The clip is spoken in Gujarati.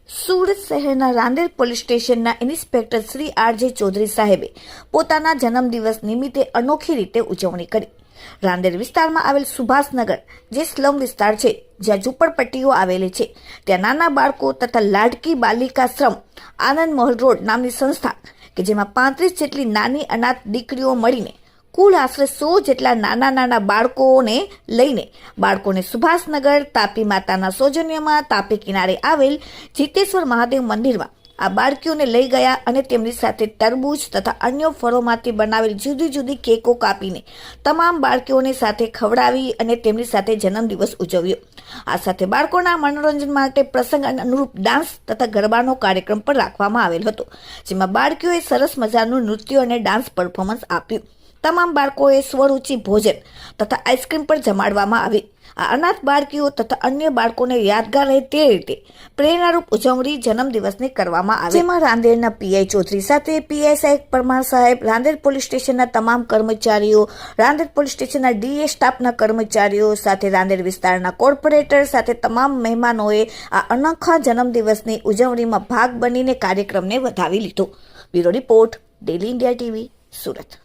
સુરત શહેરના રાંદેર પોલીસ સ્ટેશનના ઇન્સ્પેક્ટર શ્રી આર.જે. ચૌધરી સાહેબે પોતાના જન્મદિવસ નિમિત્તે અનોખી રીતે ઉજવણી કરી. રાંદેર વિસ્તારમાં આવેલ સુભાષનગર, જે સ્લમ વિસ્તાર છે, જ્યાં ઝૂંપડપટ્ટીઓ આવેલી છે, ત્યાં નાના બાળકો તથા લાડકી બાલિકાશ્રમ આનંદ મહલ રોડ નામની સંસ્થા કે જેમાં 35 જેટલી નાની અનાથ દીકરીઓ મળીને કુલ આશરે 100 જેટલા નાના બાળકોને લઈને બાળકોને સુભાષનગર તાપી માતાના સૌજન્યમાં તાપી કિનારે આવેલ જીતેશ્વર મહાદેવ મંદિરમાં આ બાળકીઓને લઈ ગયા અને તેમની સાથે તરબૂચ તથા અન્ય ફળોમાંથી બનાવેલ જુદી જુદી કેકો કાપીને તમામ બાળકીઓને સાથે ખવડાવી અને તેમની સાથે જન્મદિવસ ઉજવ્યો. આ સાથે બાળકોના મનોરંજન માટે પ્રસંગ અનુરૂપ ડાન્સ તથા ગરબાનો કાર્યક્રમ પણ રાખવામાં આવેલ હતો, જેમાં બાળકીઓએ સરસ મજાનું નૃત્ય અને ડાન્સ પરફોર્મન્સ આપ્યું. તમામ બાળકોએ સ્વરૂચિ ભોજન તથા આઈસ્ક્રીમ પણ જમાડવામાં આવી. આ અનાથ બાળકીઓ તથા અન્ય બાળકોને યાદગાર રહે તે રીતે પ્રેરણારૂપ ઉજવણી જન્મદિવસની કરવામાં આવી, જેમાં રાંદેરના પીઆઈ ચૌધરી સાથે પીઆઈ સાહેબ પરમાર સાહેબ, રાંદેર પોલીસ સ્ટેશનના તમામ કર્મચારીઓ, રાંદેર પોલીસ સ્ટેશનના ડીએ સ્ટાફના કર્મચારીઓ સાથે રાંદેર વિસ્તારના કોર્પોરેટર સાથે તમામ મહેમાનોએ આ અનોખા જન્મદિવસની ઉજવણીમાં ભાગ બનીને કાર્યક્રમને વધાવી લીધો. Bureau report, daily India TV, Surat.